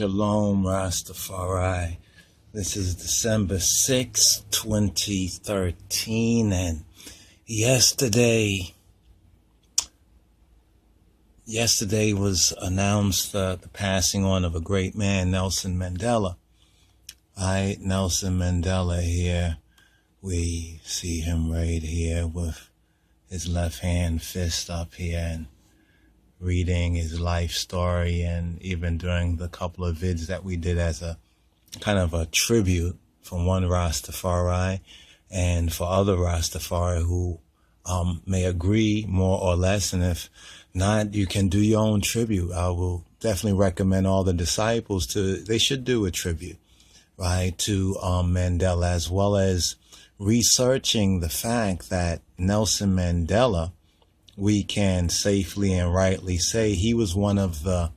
Shalom Rastafari. This is December 6, 2013, and yesterday was announced the passing on of a great man, Nelson Mandela. Right, Nelson Mandela here. We see him right here with his left hand fist up here and reading his life story, and even during the couple of vids that we did as a kind of a tribute from one Rastafari and for other Rastafari who may agree more or less, and if not, you can do your own tribute. I will definitely recommend all the disciples they should do a tribute, right, to Mandela, as well as researching the fact that Nelson Mandela, we can safely and rightly say he was one of the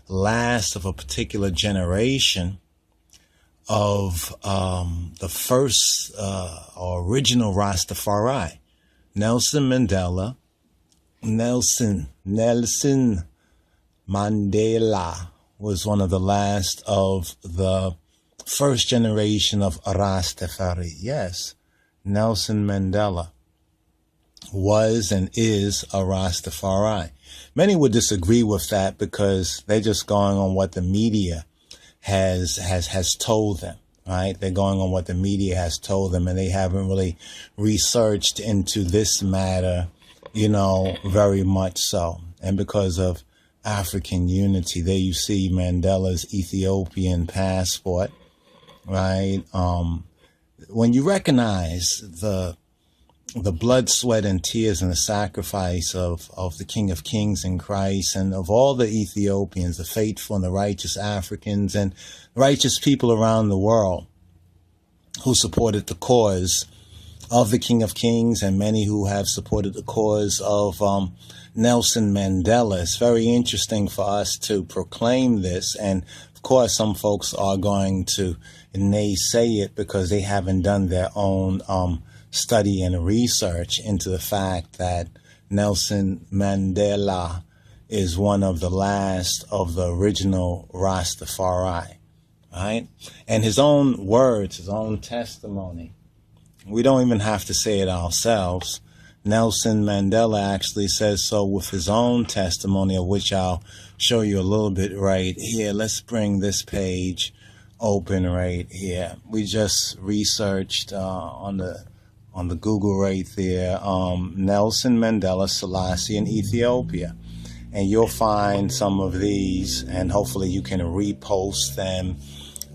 last of a particular generation of the first original Rastafari. Nelson Mandela, Nelson Mandela was one of the last of the first generation of Rastafari. Yes, Nelson Mandela was and is a Rastafari. Many would disagree with that because they're just going on what the media has told them, right? They're going on what the media has told them, and they haven't really researched into this matter, very much so. And because of African unity, there you see Mandela's Ethiopian passport, right? When you recognize the blood, sweat, and tears and the sacrifice of the King of Kings in Christ, and of all the Ethiopians, the faithful and the righteous Africans and righteous people around the world who supported the cause of the King of Kings, and many who have supported the cause of Nelson Mandela. It's very interesting for us to proclaim this, and of course some folks are going to naysay it because they haven't done their own study and research into the fact that Nelson Mandela is one of the last of the original Rastafari, right? And his own words, his own testimony, we don't even have to say it ourselves. Nelson Mandela actually says so with his own testimony, of which I'll show you a little bit right here. Let's bring this page open right here. We just researched on the Google right there, Nelson Mandela Selassie in Ethiopia. And you'll find some of these, and hopefully you can repost them.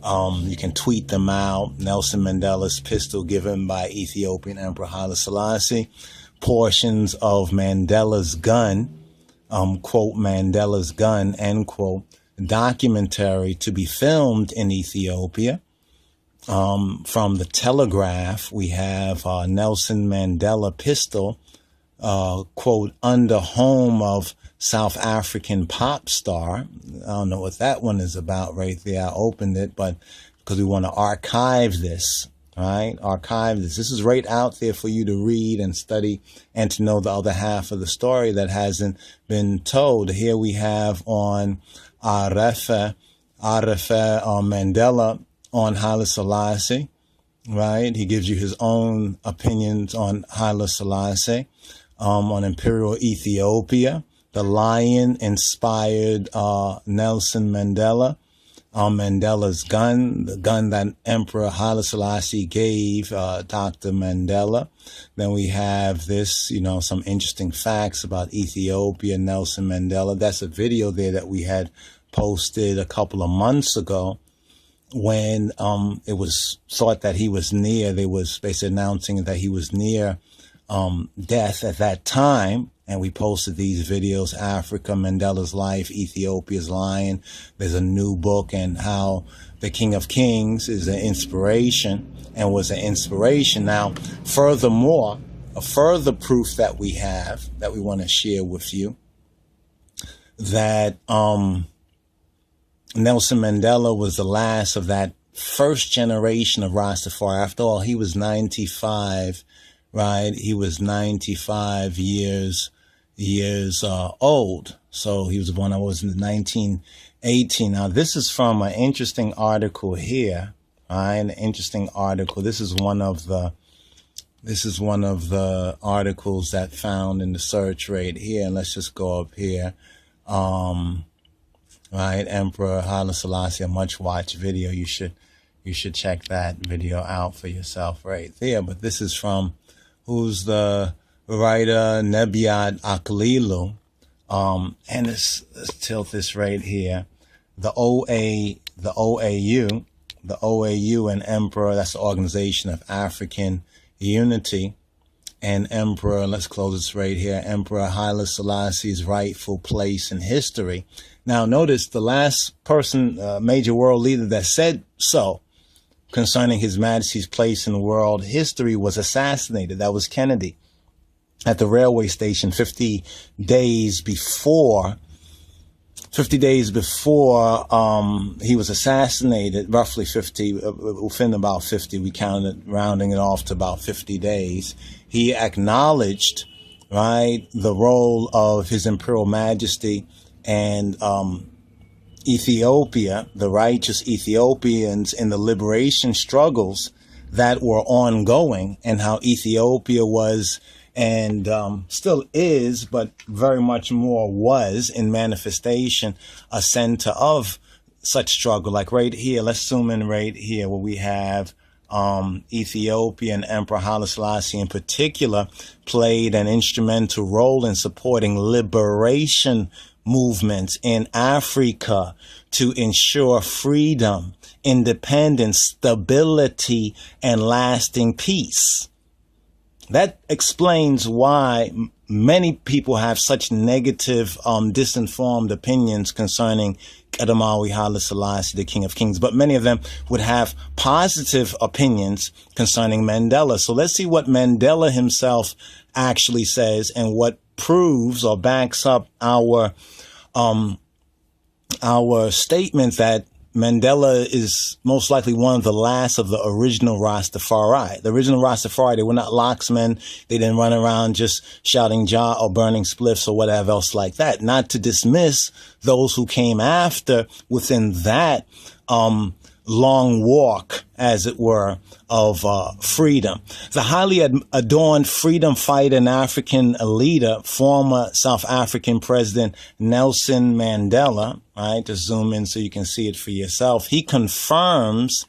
You can tweet them out. Nelson Mandela's pistol given by Ethiopian Emperor Haile Selassie. Portions of Mandela's gun, quote, Mandela's gun, end quote, documentary to be filmed in Ethiopia. From the Telegraph, we have Nelson Mandela pistol, quote, under home of South African pop star. I don't know what that one is about right there. I opened it, but because we want to archive this, right? Archive this. This is right out there for you to read and study and to know the other half of the story that hasn't been told. Here we have on Arefe Mandela on Haile Selassie, right? He gives you his own opinions on Haile Selassie, on Imperial Ethiopia. The lion inspired Nelson Mandela. Mandela's gun, the gun that Emperor Haile Selassie gave Dr. Mandela. Then we have this, some interesting facts about Ethiopia, Nelson Mandela. That's a video there that we had posted a couple of months ago, when it was thought that he was near. They was basically announcing that he was near death at that time. And we posted these videos: Africa, Mandela's Life, Ethiopia's Lion. There's a new book, and how the King of Kings is an inspiration and was an inspiration. Now, furthermore, a further proof that we have that we want to share with you, that Nelson Mandela was the last of that first generation of Rastafari. After all, he was 95, right? He was 95 years old. So he was born, I was in 1918. Now, this is from an interesting article here. An interesting article. This is one of the articles that found in the search rate here. And let's just go up here. Right, Emperor Haile Selassie, a much watched video. You should check that video out for yourself right there. But this is from who's the writer, Nebiat Aklilu. And let's tilt this right here. The OAU and Emperor, that's the Organization of African Unity, and Emperor, let's close this right here, Emperor Haile Selassie's rightful place in history. Now, notice the last person, major world leader that said so concerning His Majesty's place in world history was assassinated. That was Kennedy at the railway station 50 days before he was assassinated, roughly 50, within about 50, we counted, rounding it off to about 50 days. He acknowledged, right, the role of His Imperial Majesty and Ethiopia, the righteous Ethiopians, in the liberation struggles that were ongoing, and how Ethiopia was and still is, but very much more was in manifestation, a center of such struggle. Like right here, let's zoom in right here where we have Ethiopian Emperor Haile Selassie in particular played an instrumental role in supporting liberation movements in Africa to ensure freedom, independence, stability, and lasting peace. That explains why many people have such negative, disinformed opinions concerning Kedemawi Haile Selassie, the King of Kings. But many of them would have positive opinions concerning Mandela. So let's see what Mandela himself actually says and what proves or backs up our statement that Mandela is most likely one of the last of the original Rastafari. The original Rastafari, they were not locksmen. They didn't run around just shouting Jah or burning spliffs or whatever else like that. Not to dismiss those who came after within that long walk, as it were, of freedom. The highly adorned freedom fighter and African leader, former South African President Nelson Mandela, right, to zoom in so you can see it for yourself, he confirms,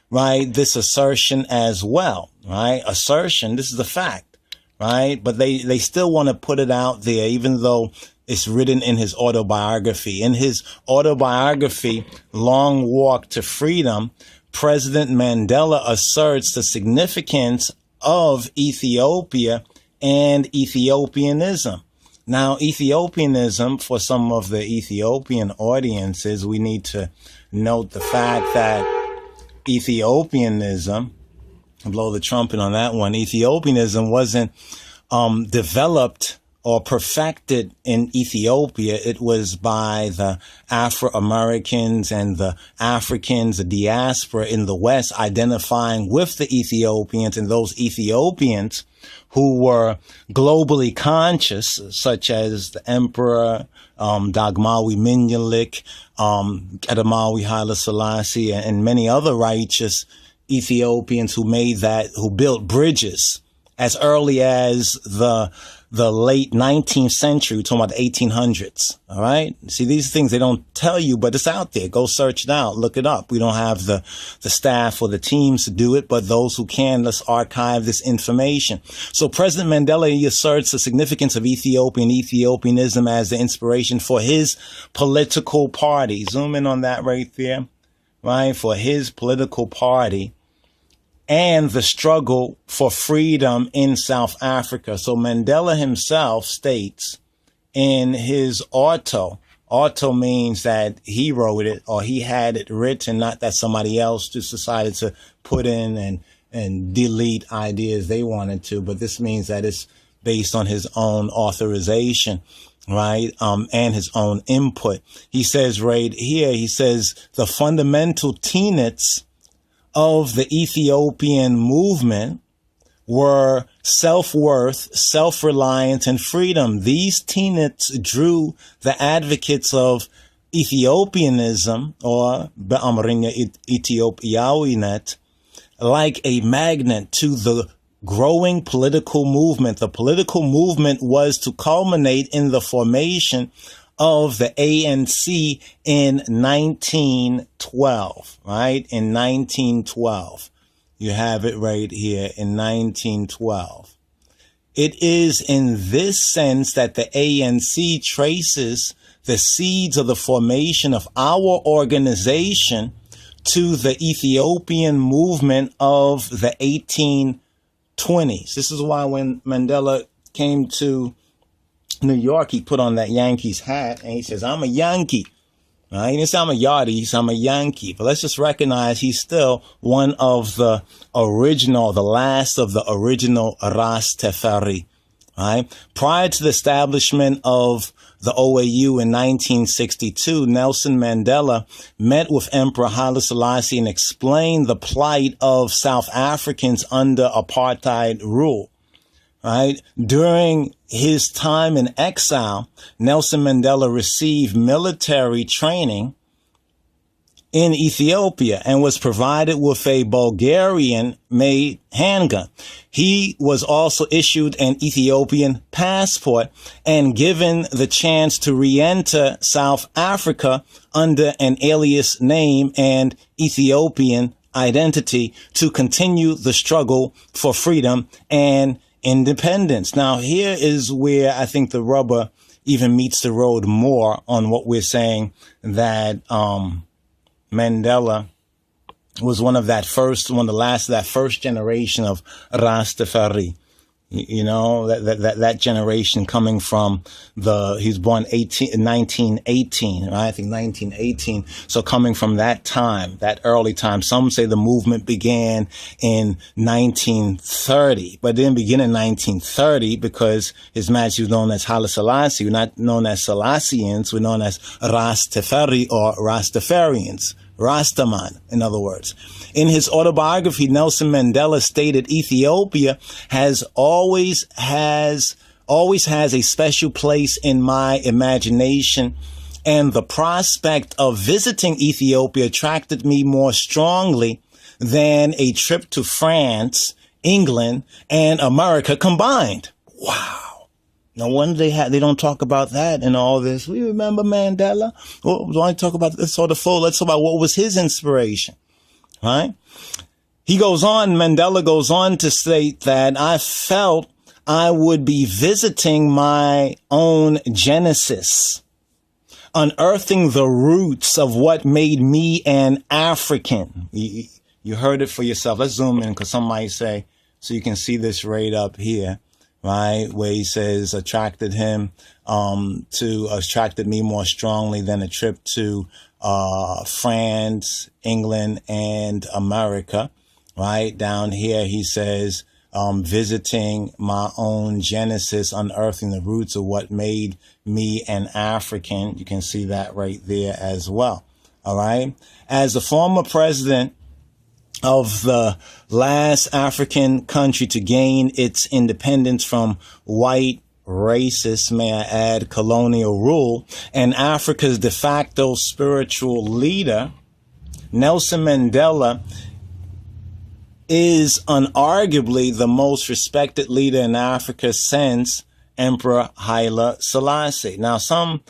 right, this assertion as well, right? Assertion, this is a fact, right? But they still want to put it out there, even though it's written in his autobiography. In his autobiography, Long Walk to Freedom, President Mandela asserts the significance of Ethiopia and Ethiopianism. Now, Ethiopianism, for some of the Ethiopian audiences, we need to note the fact that Ethiopianism, blow the trumpet on that one, Ethiopianism wasn't developed or perfected in Ethiopia. It was by the Afro-Americans and the Africans, the diaspora in the West, identifying with the Ethiopians, and those Ethiopians who were globally conscious, such as the Emperor, Dagmawi Menelik, Kedemawi Haile Selassie, and many other righteous Ethiopians who built bridges as early as the late 19th century. We're talking about the 1800s. All right. See, these things they don't tell you, but it's out there. Go search it out. Look it up. We don't have the staff or the teams to do it, but those who can, let's archive this information. So President Mandela, he asserts the significance of Ethiopia and Ethiopianism as the inspiration for his political party. Zoom in on that right there. Right. For his political party and the struggle for freedom in South Africa. So Mandela himself states in his auto means that he wrote it or he had it written, not that somebody else just decided to put in and delete ideas they wanted to, but this means that it's based on his own authorization, right? And his own input. He says right here, he says the fundamental tenets of the Ethiopian movement were self-worth, self-reliance, and freedom. These tenets drew the advocates of Ethiopianism, or Be'amrinya Ethiopiawinet, like a magnet to the growing political movement. The political movement was to culminate in the formation of the ANC in 1912, right? In 1912. You have it right here in 1912. It is in this sense that the ANC traces the seeds of the formation of our organization to the Ethiopian movement of the 1820s. This is why when Mandela came to New York, he put on that Yankees hat and he says, I'm a Yankee. He didn't say I'm a Yardie, he said I'm a Yankee. But let's just recognize he's still one of the original, the last of the original Rastafari. Right? Prior to the establishment of the OAU in 1962, Nelson Mandela met with Emperor Haile Selassie and explained the plight of South Africans under apartheid rule. Right? During his time in exile, Nelson Mandela received military training in Ethiopia and was provided with a Bulgarian-made handgun. He was also issued an Ethiopian passport and given the chance to re-enter South Africa under an alias name and Ethiopian identity to continue the struggle for freedom and independence. Now, here is where I think the rubber even meets the road more on what we're saying, that Mandela was one of that first generation of Rastafari. You know, that generation coming from he was born 1918, right? I think 1918. So coming from that time, that early time, some say the movement began in 1930, but it didn't begin in 1930 because His Majesty was known as Haile Selassie. We're not known as Selassians. We're known as Rastafari or Rastafarians. Rastaman, in other words. In his autobiography, Nelson Mandela stated Ethiopia always has a special place in my imagination, and the prospect of visiting Ethiopia attracted me more strongly than a trip to France, England, and America combined. Wow. No wonder they don't talk about that in all this. We remember Mandela. Well, we only talk about this sort of full. Let's talk about what was his inspiration, right? Mandela goes on to state that I felt I would be visiting my own genesis, unearthing the roots of what made me an African. You heard it for yourself. Let's zoom in because some might say, so you can see this right up here. Right, where he says attracted me more strongly than a trip to France, England, and America. Right down here, he says visiting my own genesis, unearthing the roots of what made me an African. You can see that right there as well. All right, as the former president of the last African country to gain its independence from white, racist, may I add, colonial rule, and Africa's de facto spiritual leader, Nelson Mandela is unarguably the most respected leader in Africa since Emperor Haile Selassie. Now, some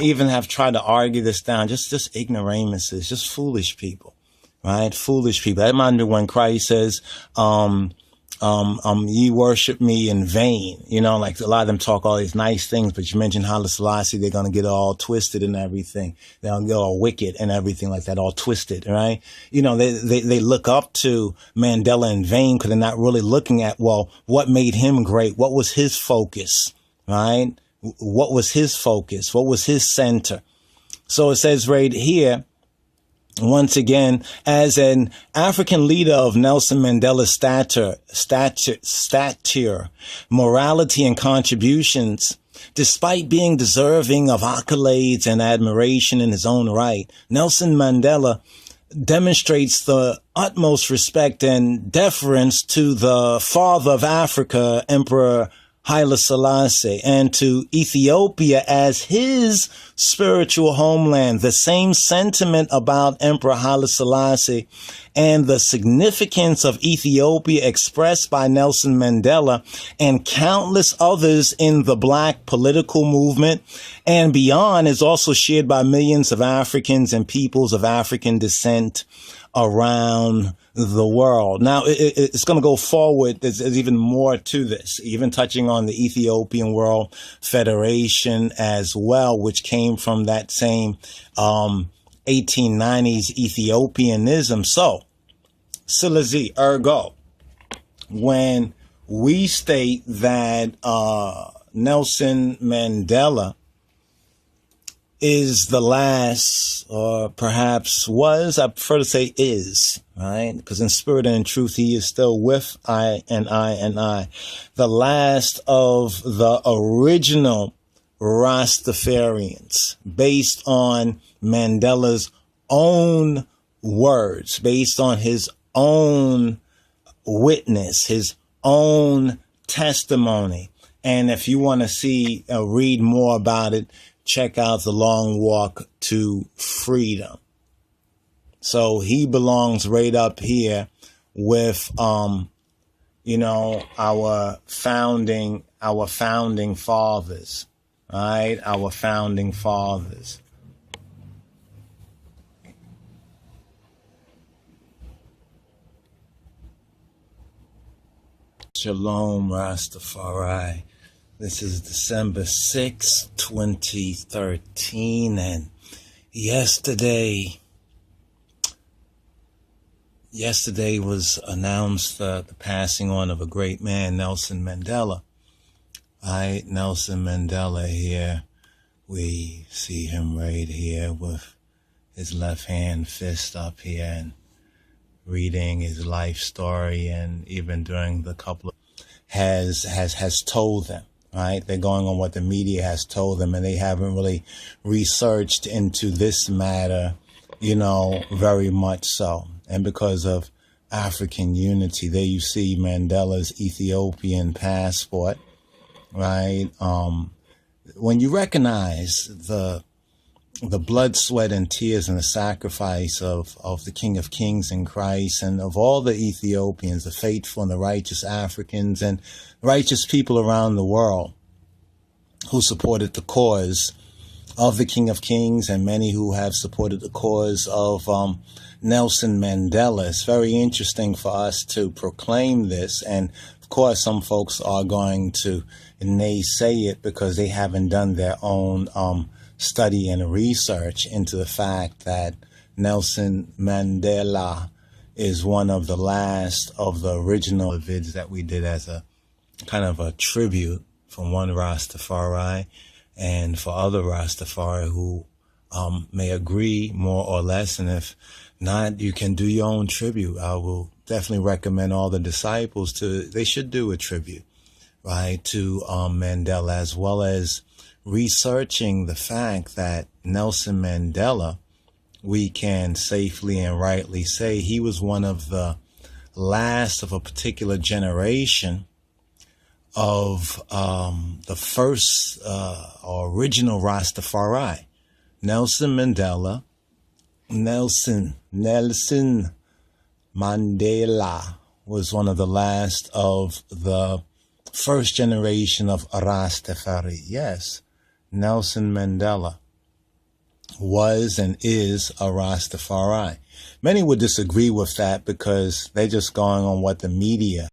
even have tried to argue this down, just ignoramuses, just foolish people. Right? Foolish people. I remember when Christ says, ye worship me in vain. You know, like a lot of them talk all these nice things, but you mention Haile Selassie, they're going to get all twisted and everything. They'll get all wicked and everything like that, all twisted, right? You know, they look up to Mandela in vain because they're not really looking at, well, what made him great? What was his focus, right? What was his focus? What was his center? So it says right here, once again, as an African leader of Nelson Mandela's stature, morality, and contributions, despite being deserving of accolades and admiration in his own right, Nelson Mandela demonstrates the utmost respect and deference to the father of Africa, Emperor Haile Selassie, and to Ethiopia as his spiritual homeland. The same sentiment about Emperor Haile Selassie and the significance of Ethiopia expressed by Nelson Mandela and countless others in the Black political movement and beyond is also shared by millions of Africans and peoples of African descent around the world. Now, it's going to go forward. There's even more to this, even touching on the Ethiopian World Federation as well, which came from that same 1890s Ethiopianism. So, Selassie, ergo, when we state that Nelson Mandela is the last, or perhaps was, I prefer to say is, right? Because in spirit and in truth, he is still with I and I and I. The last of the original Rastafarians, based on Mandela's own words, based on his own witness, his own testimony. And if you want to see, read more about it, check out The Long Walk to Freedom. So he belongs right up here with, you know, our founding fathers, right? Our founding fathers. Shalom, Rastafari. This is December 6, 2013, and yesterday was announced the passing on of a great man, Nelson Mandela. Nelson Mandela here. We see him right here with his left hand fist up here and reading his life story, and even during the couple of has told them. Right? They're going on what the media has told them, and they haven't really researched into this matter, you know, very much so. And because of African unity, there you see Mandela's Ethiopian passport, right? When you recognize the blood, sweat, and tears and the sacrifice of the King of Kings in Christ, and of all the Ethiopians, the faithful and the righteous Africans and righteous people around the world who supported the cause of the King of Kings, and many who have supported the cause of Nelson Mandela. It's very interesting for us to proclaim this, and of course some folks are going to naysay it because they haven't done their own study and research into the fact that Nelson Mandela is one of the last of the original vids that we did as a kind of a tribute from one Rastafari, and for other Rastafari who may agree more or less, and if not, you can do your own tribute. I will definitely recommend all the disciples they should do a tribute, right, to Mandela, as well as researching the fact that Nelson Mandela, we can safely and rightly say he was one of the last of a particular generation of the first original Rastafari. Nelson Mandela, Nelson Mandela was one of the last of the first generation of Rastafari. Yes. Nelson Mandela was and is a Rastafari. Many would disagree with that because they're just going on what the media